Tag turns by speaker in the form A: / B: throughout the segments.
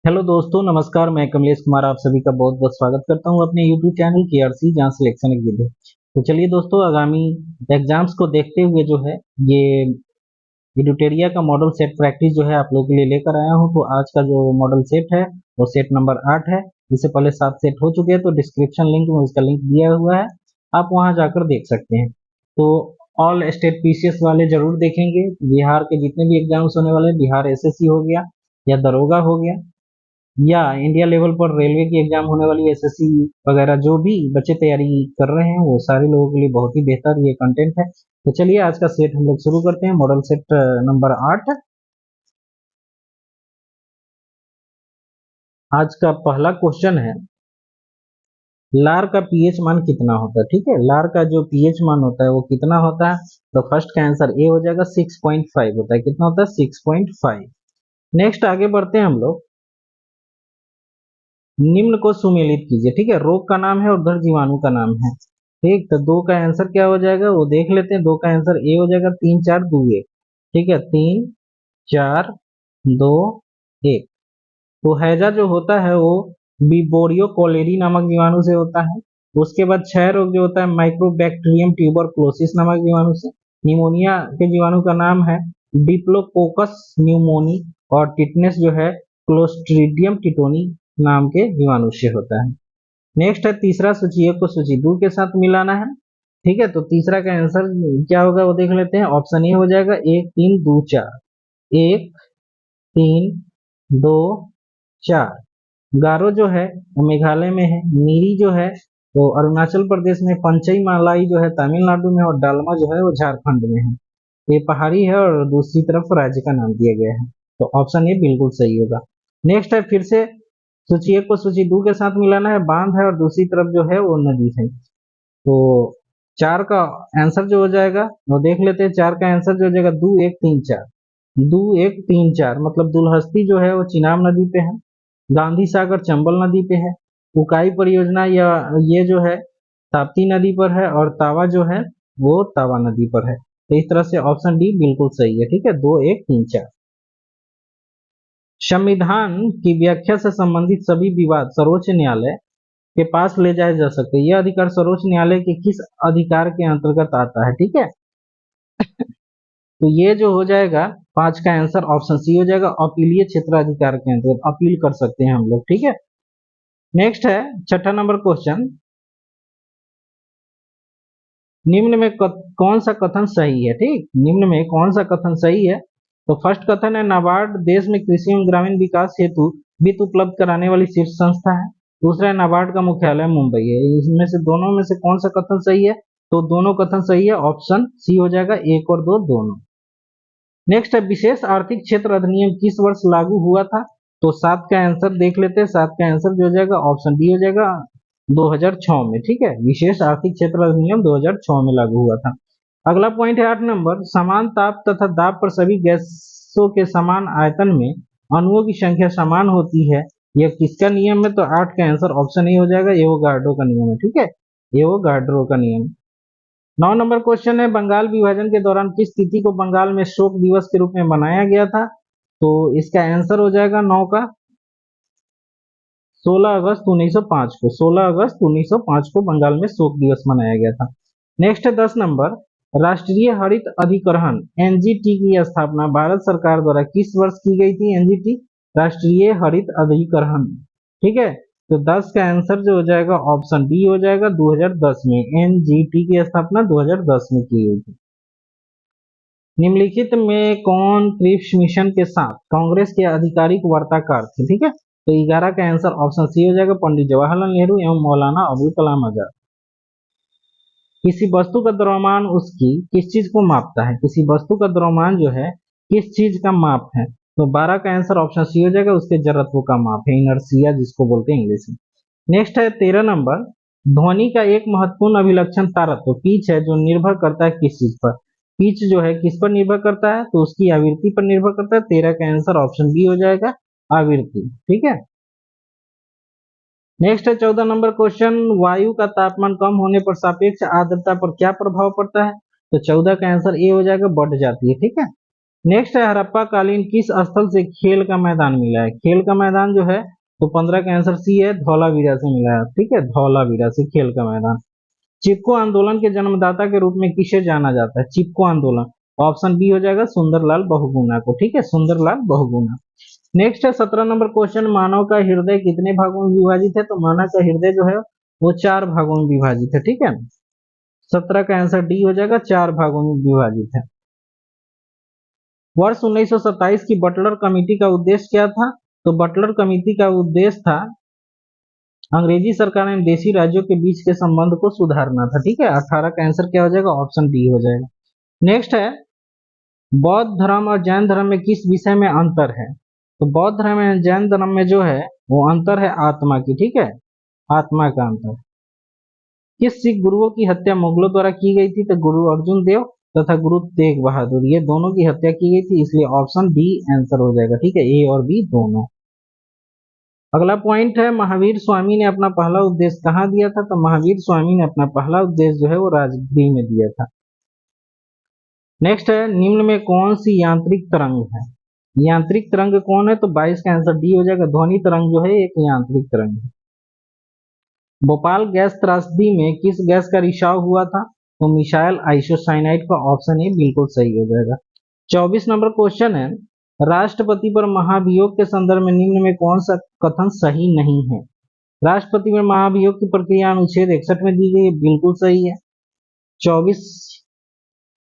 A: Hello दोस्तों, नमस्कार। मैं कमलेश कुमार आप सभी का बहुत बहुत स्वागत करता हूं अपने यूट्यूब चैनल केआरसी जहां सिलेक्शन एक है। तो चलिए दोस्तों, आगामी एग्जाम्स को देखते हुए जो है ये एडुटेरिया का मॉडल सेट प्रैक्टिस जो है आप लोगों के लिए लेकर आया हूं। तो आज का जो मॉडल सेट है वो सेट नंबर 8 है। इससे पहले 7 सेट हो चुके हैं, तो डिस्क्रिप्शन लिंक में उसका लिंक दिया हुआ है, आप वहां जाकर देख सकते हैं। तो ऑल स्टेट पीसीएस वाले जरूर देखेंगे। बिहार के जितने भी एग्जाम्स होने वाले हैं, बिहार एसएससी हो गया या दरोगा हो गया या इंडिया लेवल पर रेलवे की एग्जाम होने वाली एसएससी वगैरह, जो भी बच्चे तैयारी कर रहे हैं वो सारे लोगों के लिए बहुत ही बेहतर ये कंटेंट है। तो चलिए आज का सेट हम लोग शुरू करते हैं, मॉडल सेट नंबर 8। आज का पहला क्वेश्चन है, लार का पीएच मान कितना होता है। ठीक है, लार का जो पीएच मान होता है वो कितना होता है। तो फर्स्ट का आंसर ए हो जाएगा, 6.5 होता है। कितना होता है? 6.5। नेक्स्ट आगे बढ़ते हैं हम लोग। निम्न को सुमेलित कीजिए। ठीक है, रोग का नाम है और उधर जीवाणु का नाम है। ठीक, तो दो का आंसर क्या हो जाएगा वो देख लेते हैं। दो का आंसर ए हो जाएगा, 3 4 2 1। ठीक है, 3 4 2 1। तो हैजा जो होता है वो बिबोरियो कोलेरी नामक जीवाणु से होता है। उसके बाद क्षय रोग जो होता है माइक्रोबैक्टीरियम ट्यूबरक्लोसिस नामक जीवाणु से। निमोनिया के जीवाणु का नाम है डिप्लोकोकस न्यूमोनी। और टिटनेस जो है क्लोस्ट्रीडियम टिटोनी नाम के जीवाणु से होता है। नेक्स्ट है तीसरा, सूची 1 को सूची 2 के साथ मिलाना है। ठीक है, तो तीसरा का आंसर क्या होगा वो देख लेते हैं। ऑप्शन ए हो जाएगा, 1 3 2 4। 1 3 2 4। गारो जो है वो मेघालय में है। मीरी जो है वो अरुणाचल प्रदेश में। पंचई मालाई जो है तमिलनाडु में। और डालमा जो है वो झारखंड में है। ये पहाड़ी है और दूसरी तरफ राज्य का नाम दिया गया है। तो ऑप्शन ए बिल्कुल सही होगा। नेक्स्ट है फिर से सूची 1 को सूची 2 के साथ मिलाना है। बांध है और दूसरी तरफ जो है वो नदी है। तो 4 का आंसर जो हो जाएगा वो देख लेते हैं। 4 का आंसर जो हो जाएगा, 2 1 3 4। 2 1 3 4 मतलब दुलहस्ती जो है वो चिनाब नदी पे है। गांधी सागर चंबल नदी पे है। उकाई परियोजना या ये जो है ताप्ती नदी पर है। और तावा जो है वो तावा नदी पर है। तो इस तरह से ऑप्शन डी बिल्कुल सही है। ठीक है, 2 1 3 4। संविधान की व्याख्या से संबंधित सभी विवाद सर्वोच्च न्यायालय के पास ले जाए जा सकते हैं। यह अधिकार सर्वोच्च न्यायालय के किस अधिकार के अंतर्गत आता है? ठीक है, तो ये जो हो जाएगा 5 का आंसर ऑप्शन सी हो जाएगा। अपीलीय क्षेत्राधिकार के अंतर्गत अपील कर सकते हैं हम लोग। ठीक है, नेक्स्ट है छठा नंबर क्वेश्चन। निम्न में कौन सा कथन सही है? ठीक, निम्न में कौन सा कथन सही है? तो फर्स्ट कथन है, नाबार्ड देश में कृषि एवं ग्रामीण विकास हेतु वित्त उपलब्ध कराने वाली शीर्ष संस्था है। दूसरा है, नाबार्ड का मुख्यालय मुंबई है। इसमें से दोनों में से कौन सा कथन सही है? तो दोनों कथन सही है। ऑप्शन सी हो जाएगा, 1 और 2 दोनों। नेक्स्ट है, विशेष आर्थिक क्षेत्र अधिनियम किस वर्ष लागू हुआ था? तो 7 का आंसर देख लेते हैं। 7 का आंसर जो हो जाएगा ऑप्शन डी हो जाएगा, 2006 में। ठीक है, विशेष आर्थिक क्षेत्र अधिनियम 2006 में लागू हुआ था। अगला पॉइंट है 8 नंबर, समान ताप तथा दाब पर सभी गैसों के समान आयतन में अणुओं की संख्या समान होती है। यह किसका नियम है? तो 8 का आंसर ऑप्शन ए हो जाएगा, एवोगाड्रो का नियम है। ठीक है, एवोगाड्रो का नियम। 9 नंबर क्वेश्चन है, बंगाल विभाजन के दौरान किस तिथि को बंगाल में शोक दिवस के रूप में मनाया गया था? तो इसका आंसर हो जाएगा 9 का, 16 अगस्त 1905 को। 16 अगस्त 1905 को बंगाल में शोक दिवस मनाया गया था। नेक्स्ट है 10 नंबर, राष्ट्रीय हरित अधिकरण एनजीटी की स्थापना भारत सरकार द्वारा किस वर्ष की गई थी? एनजीटी राष्ट्रीय हरित अधिकरण। ठीक है, तो 10 का आंसर जो हो जाएगा ऑप्शन डी हो जाएगा, 2010 में। एनजीटी की स्थापना 2010 में की गई थी। निम्नलिखित में कौन क्रिप्स मिशन के साथ कांग्रेस के आधिकारिक वार्ताकार थे? ठीक है, तो 11 का आंसर ऑप्शन सी हो जाएगा, पंडित जवाहरलाल नेहरू एवं मौलाना अबुल कलाम आजाद। किसी वस्तु का द्रव्यमान उसकी किस चीज को मापता है? किसी वस्तु का द्रव्यमान जो है किस चीज का माप है? तो 12 का आंसर ऑप्शन सी हो जाएगा, उसके जड़त्व का माप है, इनर्शिया जिसको बोलते हैं इंग्लिश में। नेक्स्ट है 13 नंबर, ध्वनि का एक महत्वपूर्ण अभिलक्षण तारत्व पिच है, जो निर्भर करता है किस चीज पर? पिच जो है किस पर निर्भर करता है? तो उसकी आवृत्ति पर निर्भर करता है। 13 का आंसर ऑप्शन बी हो जाएगा, आवृत्ति। ठीक है, नेक्स्ट है 14 नंबर क्वेश्चन, वायु का तापमान कम होने पर सापेक्ष आर्द्रता पर क्या प्रभाव पड़ता है? तो 14 का आंसर ए हो जाएगा, बढ़ जाती है। ठीक है, नेक्स्ट है हड़प्पा कालीन किस स्थल से खेल का मैदान मिला है? खेल का मैदान जो है तो 15 का आंसर सी है, धौलावीरा से मिला है। ठीक है, धौलावीरा से खेल का मैदान। चिपको आंदोलन के जन्मदाता के रूप में किसे जाना जाता है? चिपको आंदोलन, ऑप्शन बी हो जाएगा सुंदरलाल बहुगुणा को। ठीक है, सुंदरलाल बहुगुणा। नेक्स्ट है 17 नंबर क्वेश्चन, मानव का हृदय कितने भागों में विभाजित है? तो मानव का हृदय जो है वो 4 भागों में विभाजित है। ठीक है, 17 का आंसर डी हो जाएगा, 4 भागों में विभाजित है। वर्ष 1927 की बटलर कमेटी का उद्देश्य क्या था? तो बटलर कमेटी का उद्देश्य था अंग्रेजी सरकार एवं देशी राज्यों के बीच के संबंध को सुधारना था। ठीक है, 18 का आंसर क्या हो जाएगा? ऑप्शन डी हो जाएगा। नेक्स्ट है बौद्ध धर्म और जैन धर्म में किस विषय में अंतर है? तो बौद्ध धर्म एवं जैन धर्म में जो है वो अंतर है आत्मा की। ठीक है, आत्मा का अंतर। किस सिख गुरुओं की हत्या मुगलों द्वारा की गई थी? तो गुरु अर्जुन देव तथा गुरु तेग बहादुर, ये दोनों की हत्या की गई थी, इसलिए ऑप्शन डी आंसर हो जाएगा। ठीक है, ए और बी दोनों। अगला पॉइंट है महावीर स्वामी ने अपना पहला उपदेश कहाँ दिया था? तो महावीर स्वामी ने अपना पहला उपदेश जो है वो राजगीर में दिया था। नेक्स्ट है निम्न में कौन सी यांत्रिक तरंग है? यांत्रिक तरंग कौन है? तो 22 का आंसर डी हो जाएगा, ध्वनि तरंग जो है एक यांत्रिक तरंग है। भोपाल गैस त्रासदी में किस गैस का रिसाव हुआ था? तो मिसाइल आइसोसाइनाइड का ऑप्शन ए बिल्कुल सही हो जाएगा। 24 नंबर क्वेश्चन है राष्ट्रपति पर महाभियोग के संदर्भ में निम्न में कौन सा कथन सही नहीं है? राष्ट्रपति पर महाभियोग की प्रक्रिया अनुच्छेद 61 में दी गई है, बिल्कुल सही है। 24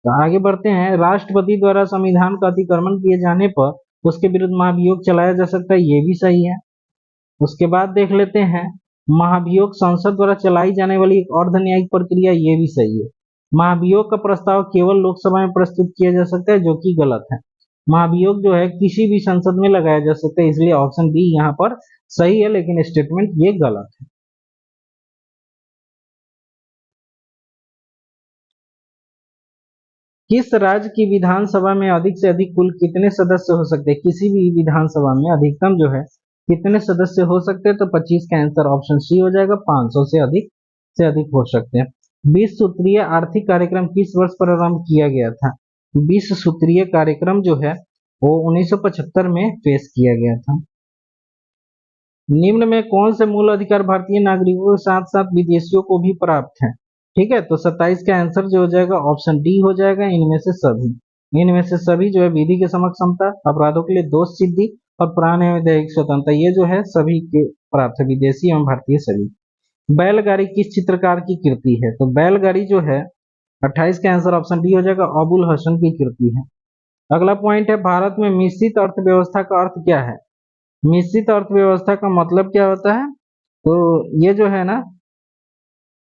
A: आगे बढ़ते हैं, राष्ट्रपति द्वारा संविधान का अतिक्रमण किए जाने पर उसके विरुद्ध महाभियोग चलाया जा सकता है, ये भी सही है। उसके बाद देख लेते हैं महाभियोग संसद द्वारा चलाई जाने वाली एक अर्ध न्यायिक प्रक्रिया, ये भी सही है। महाभियोग का प्रस्ताव केवल लोकसभा में प्रस्तुत किया जा सकता है, जो कि गलत है। महाभियोग जो है किसी भी संसद में लगाया जा सकता है, इसलिए ऑप्शन बी यहाँ पर सही है, लेकिन स्टेटमेंट ये गलत है। किस राज्य की विधानसभा में अधिक से अधिक कुल कितने सदस्य हो सकते हैं? किसी भी विधानसभा में अधिकतम जो है कितने सदस्य हो सकते हैं? तो 25 का आंसर ऑप्शन सी हो जाएगा, 500 से अधिक हो सकते हैं। 20 सूत्रीय आर्थिक कार्यक्रम किस वर्ष प्रारंभ किया गया था? 20 सूत्रीय कार्यक्रम जो है वो 1975 में पेश किया गया था। निम्न में कौन से मूल अधिकार भारतीय नागरिकों के साथ साथ विदेशियों को भी प्राप्त है? ठीक है, तो 27 का आंसर जो हो जाएगा ऑप्शन डी हो जाएगा, इनमें से सभी। इनमें से सभी जो है विधि के समक्ष समता, अपराधों के लिए दोष सिद्धि और प्राण एवं दैहिक स्वतंत्रता, ये जो है सभी के प्राप्त है, विदेशी एवं भारतीय सभी। बैलगाड़ी किस चित्रकार की कृति है? तो बैलगाड़ी जो है 28 का आंसर ऑप्शन डी हो जाएगा, अबुल हसन की कृति है। अगला पॉइंट है भारत में मिश्रित अर्थव्यवस्था का अर्थ क्या है? मिश्रित अर्थव्यवस्था का मतलब क्या होता है? तो ये जो है ना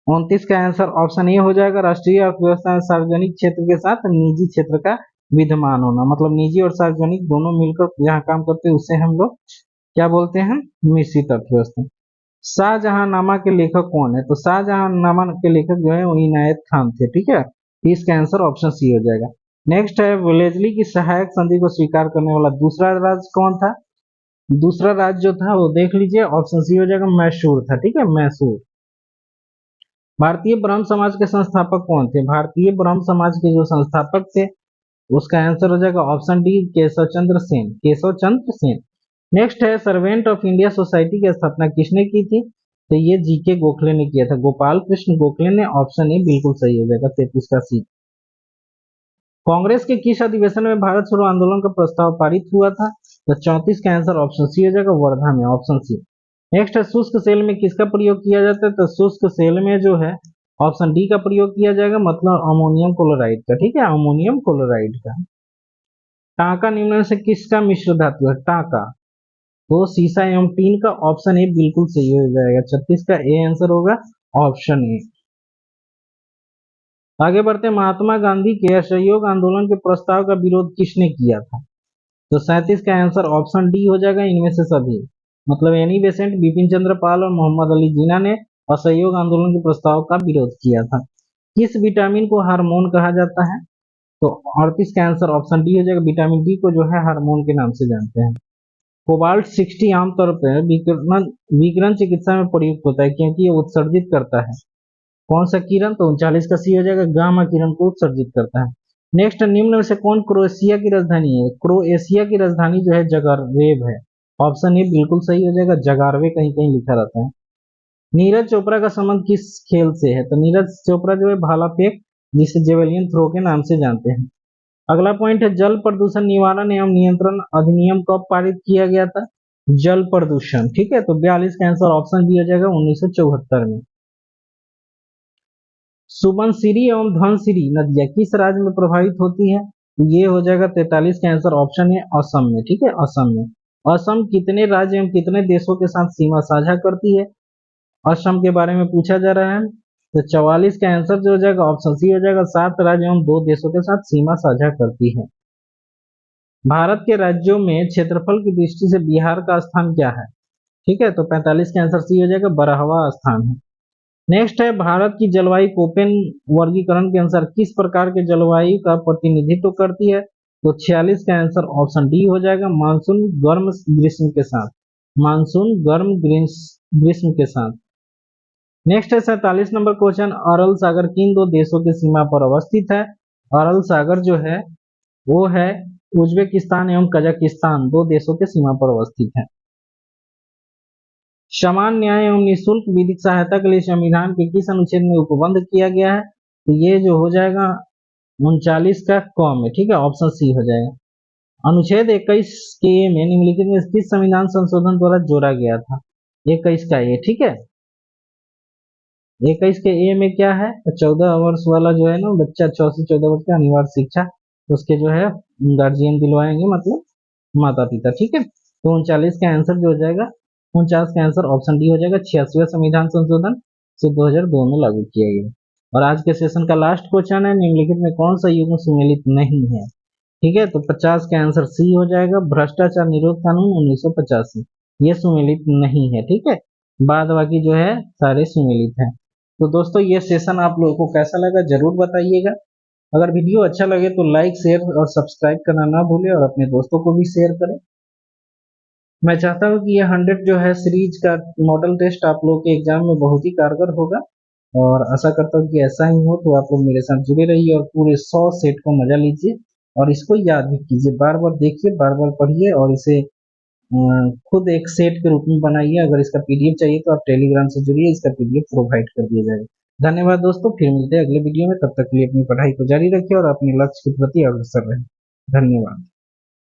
A: 29 का आंसर ऑप्शन ए हो जाएगा, राष्ट्रीय अर्थव्यवस्था में सार्वजनिक क्षेत्र के साथ निजी क्षेत्र का विद्यमान होना, मतलब निजी और सार्वजनिक दोनों मिलकर जहाँ काम करते हैं उसे हम लोग क्या बोलते हैं? मिश्रित अर्थव्यवस्था। शाहजहांनामा के लेखक कौन है? तो शाहजहांनामा के लेखक जो है वो इनायत खान थे। ठीक है, इसका आंसर ऑप्शन सी हो जाएगा। नेक्स्ट है वेलेस्ली की सहायक संधि को स्वीकार करने वाला दूसरा राज्य कौन था? दूसरा राज्य जो था वो देख लीजिए, ऑप्शन सी हो जाएगा, मैसूर था। ठीक है, मैसूर। भारतीय ब्रह्म समाज के संस्थापक कौन थे? भारतीय ब्रह्म समाज के जो संस्थापक थे उसका आंसर हो जाएगा option D, Keshav Chandra Sen. Keshav Chandra Sen. Next है सर्वेंट ऑफ इंडिया सोसाइटी की स्थापना किसने की थी? तो ये जीके गोखले ने किया था, गोपाल कृष्ण गोखले ने। ऑप्शन ए बिल्कुल सही हो जाएगा, 33 का सी। कांग्रेस के किस अधिवेशन में भारत छोड़ो आंदोलन का प्रस्ताव पारित हुआ था? तो 34 का आंसर ऑप्शन सी हो जाएगा, वर्धा में, ऑप्शन सी। नेक्स्ट है शुष्क सेल में किसका प्रयोग किया जाता है? तो शुष्क सेल में जो है ऑप्शन डी का प्रयोग किया जाएगा, मतलब अमोनियम क्लोराइड का। ठीक है, अमोनियम क्लोराइड का। टांका निम्न में से किसका मिश्र धातु है? टांका तो सीसा एवं टीन का। ऑप्शन ए बिल्कुल सही हो जाएगा, 36 का ए आंसर होगा, ऑप्शन ए। आगे बढ़ते हैं, महात्मा गांधी के असहयोग आंदोलन के प्रस्ताव का विरोध किसने किया था? तो 37 का आंसर ऑप्शन डी हो जाएगा, इनमें से सभी, मतलब एनी बेसेंट, बिपिन चंद्र पाल और मोहम्मद अली जिन्ना ने असहयोग आंदोलन के प्रस्ताव का विरोध किया था। किस विटामिन को हार्मोन कहा जाता है? तो 38 का आंसर ऑप्शन डी हो जाएगा, विटामिन डी को जो है हार्मोन के नाम से जानते हैं। कोबाल्ट 60 आमतौर पर विकिरण चिकित्सा में प्रयुक्त होता है क्योंकि ये उत्सर्जित करता है कौन सा किरण? तो 39 का सी हो जाएगा, गामा किरण को उत्सर्जित करता है। नेक्स्ट, निम्न में से कौन क्रोएशिया की राजधानी है? क्रोएशिया की राजधानी जो है जगरेब है। ऑप्शन ए बिल्कुल सही हो जाएगा, जगारवे कहीं कहीं लिखा रहता है। नीरज चोपड़ा का संबंध किस खेल से है? तो नीरज चोपड़ा जो है भाला फेंक, जिसे जेवेलियन थ्रो के नाम से जानते हैं। अगला पॉइंट है, जल प्रदूषण निवारण एवं नियंत्रण अधिनियम कब पारित किया गया था? जल प्रदूषण, ठीक है, तो 42 का आंसर ऑप्शन बी हो जाएगा 1974 में। सुबनसिरी एवं धनसिरी नदियां किस राज्य में प्रभावित होती है? तो ये हो जाएगा 43 का आंसर ऑप्शन है असम में, ठीक है, असम में। असम कितने राज्य एवं कितने देशों के साथ सीमा साझा करती है? असम के बारे में पूछा जा रहा है, तो 44 का आंसर जो हो जाएगा ऑप्शन सी हो जाएगा, 7 राज्य एवं 2 देशों के साथ सीमा साझा करती है। भारत के राज्यों में क्षेत्रफल की दृष्टि से बिहार का स्थान क्या है? ठीक है, तो 45 का आंसर सी हो जाएगा, 12वां स्थान है। नेक्स्ट है, भारत की जलवायु कोपेन वर्गीकरण के अनुसार किस प्रकार के जलवायु का प्रतिनिधित्व करती है? तो 46 का आंसर ऑप्शन डी हो जाएगा, मानसून गर्म ग्रीष्म के साथ। मानसून गर्म ग्रीष्म के साथ। नेक्स्ट है 47 नंबर क्वेश्चन, अरल सागर किन दो देशों की सीमा पर अवस्थित है? अरल सागर जो है वो है उज्बेकिस्तान एवं कजाकिस्तान, दो देशों के सीमा पर अवस्थित है। समान न्याय एवं निःशुल्क विधिक सहायता के लिए संविधान के किस अनुच्छेद में उपबंध किया गया है? तो ये जो हो जाएगा 39 का क में, ठीक है, ऑप्शन सी हो जाएगा। अनुच्छेद 21 के ए में निम्नलिखित में किस संविधान संशोधन द्वारा जोड़ा गया था? 21 का ए, ठीक है, 21 के ए में क्या है? तो 14 वर्ष वाला जो है ना बच्चा, 6 से 14 वर्ष का अनिवार्य शिक्षा उसके जो है गार्जियन दिलवाएंगे, मतलब माता पिता, ठीक है। तो 39 का आंसर जो हो जाएगा, 49 का आंसर ऑप्शन डी हो जाएगा, 86वां संविधान संशोधन से 2002 में लागू किया गया। और आज के सेशन का लास्ट क्वेश्चन है, निम्नलिखित में कौन सा युग्म सुमेलित नहीं है? ठीक है, तो 50 का आंसर सी हो जाएगा, भ्रष्टाचार निरोध कानून 1985, ये सुमेलित नहीं है, ठीक है। बाद बाकी जो है सारे सुमेलित हैं। तो दोस्तों ये सेशन आप लोगों को कैसा लगा जरूर बताइएगा। अगर वीडियो अच्छा लगे तो लाइक शेयर और सब्सक्राइब करना ना भूलें और अपने दोस्तों को भी शेयर करें। मैं चाहता हूँ कि ये 100 जो है सीरीज का मॉडल टेस्ट आप लोगों के एग्जाम में बहुत ही कारगर होगा, और आशा करता हूँ कि ऐसा ही हो। तो आप लोग मेरे साथ जुड़े रहिए और पूरे 100 सेट का मजा लीजिए और इसको याद भी कीजिए, बार बार देखिए, बार बार पढ़िए और इसे खुद एक सेट के रूप में बनाइए। अगर इसका पीडीएफ चाहिए तो आप टेलीग्राम से जुड़िए, इसका पीडीएफ प्रोवाइड कर दिया जाएगा। धन्यवाद दोस्तों, फिर मिलते हैं अगले वीडियो में, तब तक के लिए अपनी पढ़ाई को जारी रखिए और अपने लक्ष्य के प्रति अग्रसर रहें। धन्यवाद।